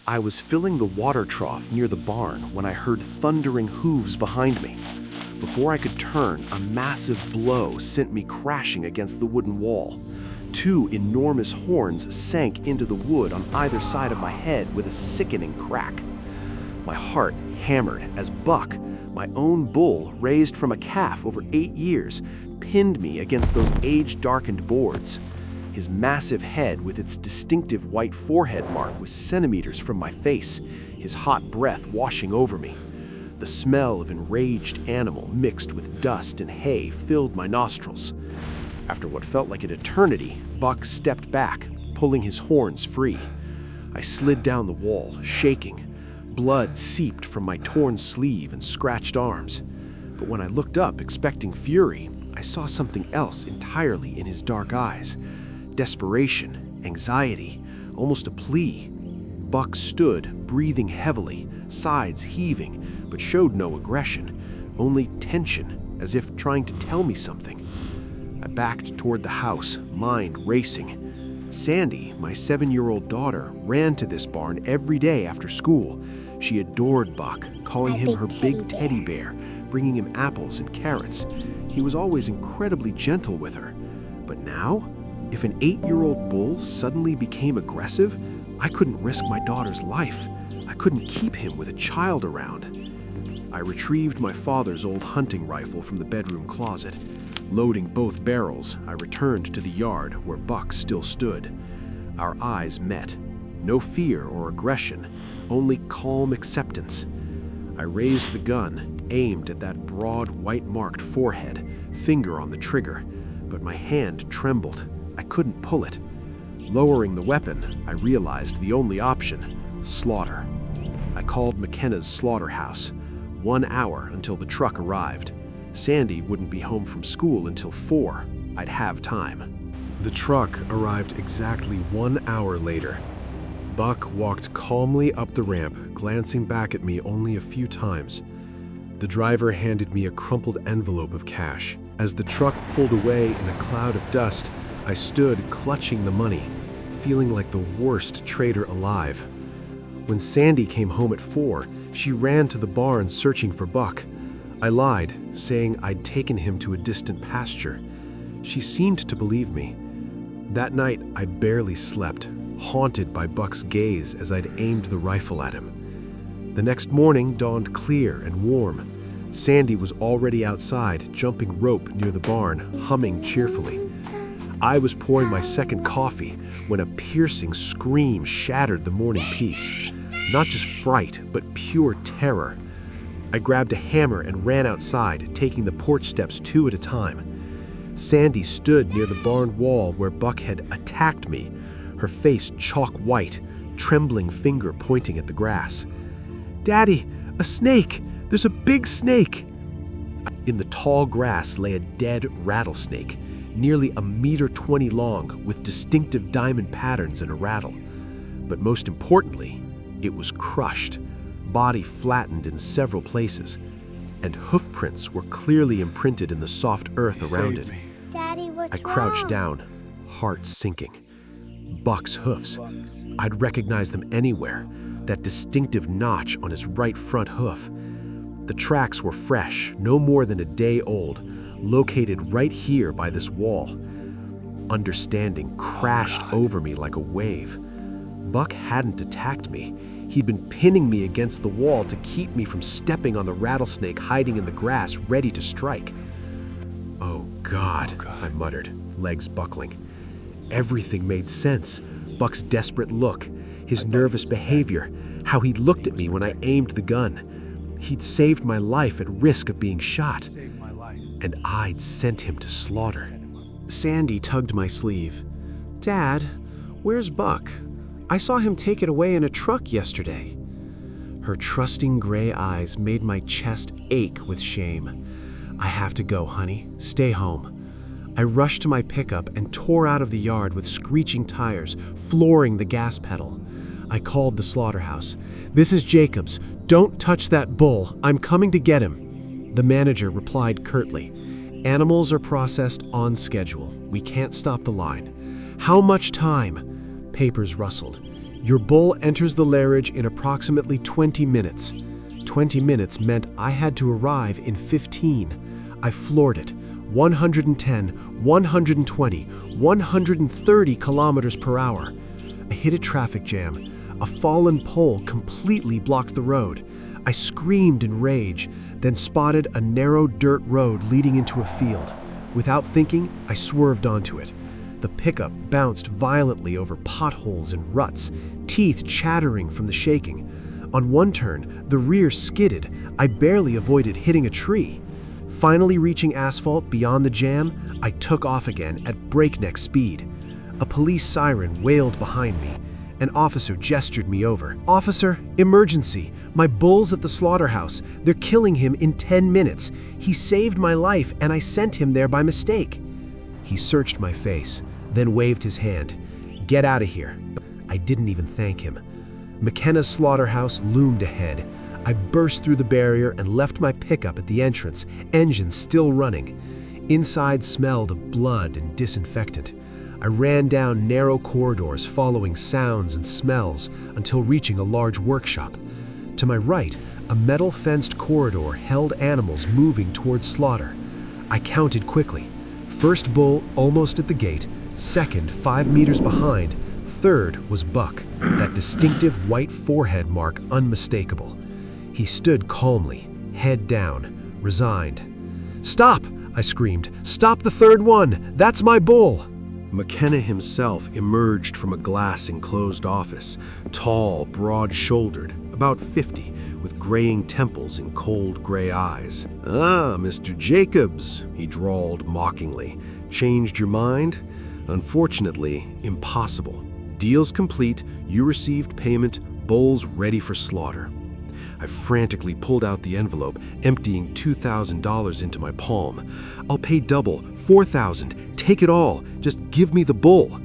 I was filling the water trough near the barn when I heard thundering hooves behind me. Before I could turn, a massive blow sent me crashing against the wooden wall. Two enormous horns sank into the wood on either side of my head with a sickening crack. My heart hammered as Buck, my own bull raised from a calf over 8 years, pinned me against those age-darkened boards. His massive head with its distinctive white forehead mark was centimeters from my face, his hot breath washing over me. The smell of enraged animal mixed with dust and hay filled my nostrils. After what felt like an eternity, Buck stepped back, pulling his horns free. I slid down the wall, shaking. Blood seeped from my torn sleeve and scratched arms. But when I looked up, expecting fury, I saw something else entirely in his dark eyes. Desperation, anxiety, almost a plea. Buck stood, breathing heavily, sides heaving, but showed no aggression, only tension, as if trying to tell me something. I backed toward the house, mind racing. Sandy, my 7-year-old daughter, ran to this barn every day after school. She adored Buck, calling him her big teddy bear, bringing him apples and carrots. He was always incredibly gentle with her. But now, if an 8-year-old bull suddenly became aggressive, I couldn't risk my daughter's life. I couldn't keep him with a child around. I retrieved my father's old hunting rifle from the bedroom closet. Loading both barrels, I returned to the yard where Buck still stood. Our eyes met. No fear or aggression, only calm acceptance. I raised the gun, aimed at that broad, white-marked forehead, finger on the trigger, but my hand trembled. I couldn't pull it. Lowering the weapon, I realized the only option: slaughter. I called McKenna's slaughterhouse. 1 hour until the truck arrived. Sandy wouldn't be home from school until 4. I'd have time. The truck arrived exactly 1 hour later. Buck walked calmly up the ramp, glancing back at me only a few times. The driver handed me a crumpled envelope of cash. As the truck pulled away in a cloud of dust, I stood clutching the money, feeling like the worst traitor alive. When Sandy came home at 4, she ran to the barn searching for Buck. I lied, saying I'd taken him to a distant pasture. She seemed to believe me. That night, I barely slept, haunted by Buck's gaze as I'd aimed the rifle at him. The next morning dawned clear and warm. Sandy was already outside, jumping rope near the barn, humming cheerfully. I was pouring my second coffee when a piercing scream shattered the morning peace. Not just fright, but pure terror. I grabbed a hammer and ran outside, taking the porch steps 2 at a time. Sandy stood near the barn wall where Buck had attacked me, her face chalk white, trembling finger pointing at the grass. "Daddy, a snake! There's a big snake!" In the tall grass lay a dead rattlesnake, nearly 1.20 meters long, with distinctive diamond patterns and a rattle. But most importantly, it was crushed, body flattened in several places, and hoof prints were clearly imprinted in the soft earth around it. Daddy, what's I crouched wrong? down, heart sinking. Buck's hoofs. I'd recognize them anywhere, that distinctive notch on his right front hoof. The tracks were fresh, no more than a day old, located right here by this wall. Understanding crashed over me like a wave. Buck hadn't attacked me. He'd been pinning me against the wall to keep me from stepping on the rattlesnake hiding in the grass, ready to strike. Oh God, I muttered, legs buckling. Everything made sense. Buck's desperate look, his nervous behavior, how he'd looked at me when I aimed the gun. He'd saved my life at risk of being shot, and I'd sent him to slaughter. Sandy tugged my sleeve. "Dad, where's Buck? I saw him take it away in a truck yesterday." Her trusting gray eyes made my chest ache with shame. "I have to go, honey. Stay home." I rushed to my pickup and tore out of the yard with screeching tires, flooring the gas pedal. I called the slaughterhouse. "This is Jacobs. Don't touch that bull. I'm coming to get him." The manager replied curtly, "Animals are processed on schedule. We can't stop the line." "How much time?" Papers rustled. Your bull enters the lairage in approximately 20 minutes. 20 minutes meant I had to arrive in 15. I floored it. 110, 120, 130 kilometers per hour. I hit a traffic jam. A fallen pole completely blocked the road. I screamed in rage, then spotted a narrow dirt road leading into a field. Without thinking, I swerved onto it. The pickup bounced violently over potholes and ruts, teeth chattering from the shaking. On one turn, the rear skidded. I barely avoided hitting a tree. Finally reaching asphalt beyond the jam, I took off again at breakneck speed. A police siren wailed behind me. An officer gestured me over. "Officer, emergency. My bull's at the slaughterhouse. They're killing him in 10 minutes. He saved my life and I sent him there by mistake." He searched my face, then waved his hand. "Get out of here." I didn't even thank him. McKenna's slaughterhouse loomed ahead. I burst through the barrier and left my pickup at the entrance, engine still running. Inside smelled of blood and disinfectant. I ran down narrow corridors following sounds and smells until reaching a large workshop. To my right, a metal-fenced corridor held animals moving towards slaughter. I counted quickly. First bull almost at the gate, second 5 meters behind, third was Buck, that distinctive white forehead mark unmistakable. He stood calmly, head down, resigned. "Stop!" I screamed. "Stop the third one! That's my bull!" McKenna himself emerged from a glass-enclosed office, tall, broad-shouldered, about 50, with graying temples and cold gray eyes. "Ah, Mr. Jacobs," he drawled mockingly. "Changed your mind? Unfortunately, impossible. Deal's complete, you received payment, bulls ready for slaughter." I frantically pulled out the envelope, emptying $2,000 into my palm. "I'll pay double, $4,000. Take it all. Just give me the bull."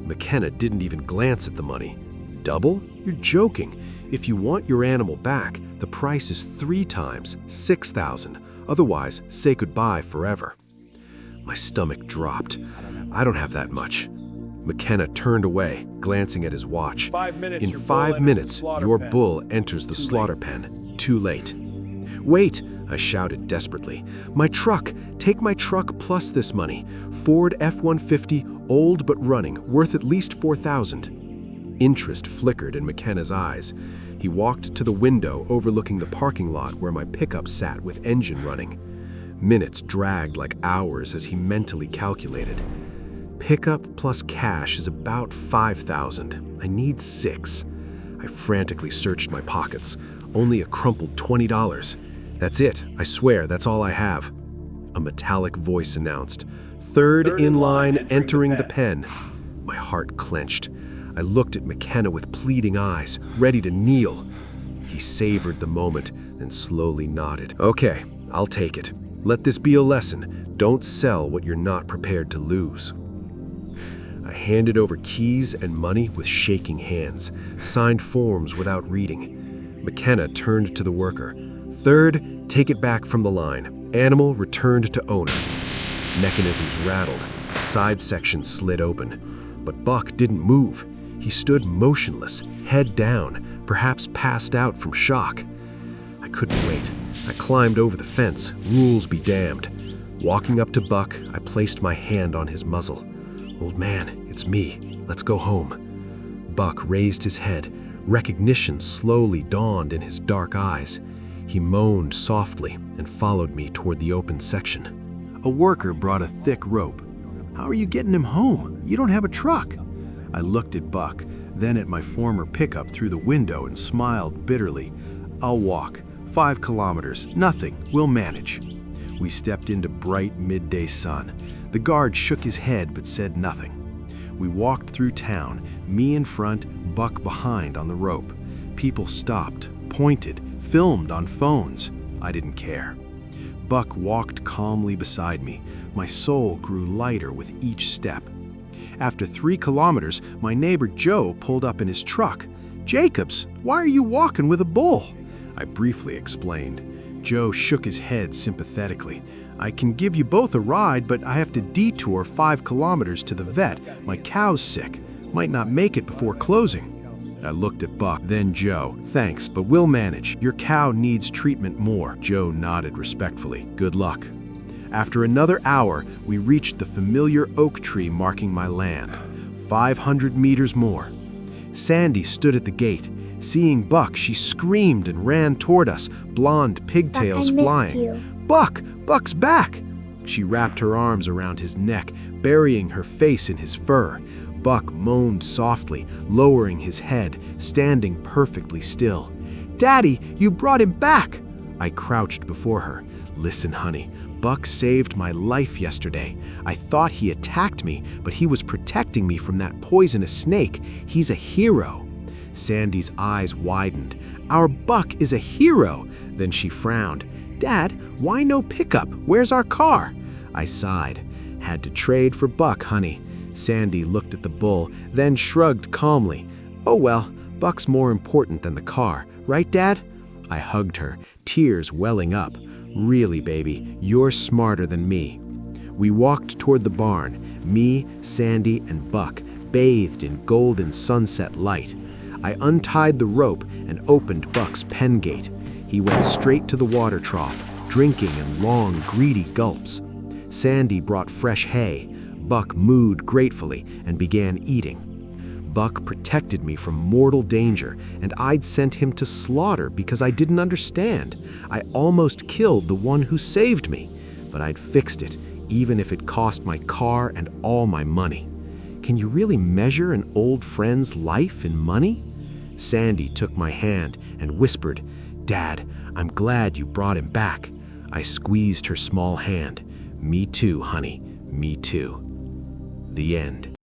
McKenna didn't even glance at the money. "Double? You're joking. If you want your animal back, the price is 3 times, $6,000. Otherwise, say goodbye forever." My stomach dropped. "I don't have that much." McKenna turned away, glancing at his watch. "In 5 minutes, your bull enters the slaughter pen. Too late." "Wait!" I shouted desperately. "My truck! Take my truck plus this money. Ford F-150, old but running, worth at least $4,000. Interest flickered in McKenna's eyes. He walked to the window overlooking the parking lot where my pickup sat with engine running. Minutes dragged like hours as he mentally calculated. Pickup plus cash is about $5,000. I need 6. I frantically searched my pockets. Only a crumpled $20. "That's it. I swear, that's all I have." A metallic voice announced, "Third in line entering the pen." My heart clenched. I looked at McKenna with pleading eyes, ready to kneel. He savored the moment, then slowly nodded. "Okay, I'll take it. Let this be a lesson. Don't sell what you're not prepared to lose." I handed over keys and money with shaking hands, signed forms without reading. McKenna turned to the worker. "Third, take it back from the line. Animal returned to owner." Mechanisms rattled. A side section slid open. But Buck didn't move. He stood motionless, head down, perhaps passed out from shock. I couldn't wait. I climbed over the fence, rules be damned. Walking up to Buck, I placed my hand on his muzzle. "Old man, it's me. Let's go home." Buck raised his head. Recognition slowly dawned in his dark eyes. He moaned softly and followed me toward the open section. A worker brought a thick rope. "How are you getting him home? You don't have a truck." I looked at Buck, then at my former pickup through the window and smiled bitterly. "I'll walk. 5 kilometers. Nothing. We'll manage." We stepped into bright midday sun. The guard shook his head but said nothing. We walked through town, me in front, Buck behind on the rope. People stopped, pointed, filmed on phones. I didn't care. Buck walked calmly beside me. My soul grew lighter with each step. After 3 kilometers, my neighbor Joe pulled up in his truck. "Jacobs, why are you walking with a bull?" I briefly explained. Joe shook his head sympathetically. "I can give you both a ride, but I have to detour 5 kilometers to the vet. My cow's sick. Might not make it before closing." I looked at Buck, then Joe. Thanks, but we'll manage. Your cow needs treatment more. Joe nodded respectfully. Good luck. After another hour, we reached the familiar oak tree marking my land. 500 meters more. Sandy stood at the gate. Seeing Buck, she screamed and ran toward us, blonde pigtails flying. Buck! Buck's back! She wrapped her arms around his neck, burying her face in his fur. Buck moaned softly, lowering his head, standing perfectly still. Daddy, you brought him back! I crouched before her. Listen, honey, Buck saved my life yesterday. I thought he attacked me, but he was protecting me from that poisonous snake. He's a hero. Sandy's eyes widened. Our Buck is a hero. Then she frowned. Dad, why no pickup? Where's our car? I sighed. Had to trade for Buck, honey. Sandy looked at the bull, then shrugged calmly. Oh well, Buck's more important than the car, right, Dad? I hugged her, tears welling up. Really, baby, you're smarter than me. We walked toward the barn, me, Sandy, and Buck, bathed in golden sunset light. I untied the rope and opened Buck's pen gate. He went straight to the water trough, drinking in long, greedy gulps. Sandy brought fresh hay. Buck mooed gratefully and began eating. Buck protected me from mortal danger, and I'd sent him to slaughter because I didn't understand. I almost killed the one who saved me, but I'd fixed it, even if it cost my car and all my money. Can you really measure an old friend's life in money? Sandy took my hand and whispered, Dad, I'm glad you brought him back. I squeezed her small hand. Me too, honey, me too. The end.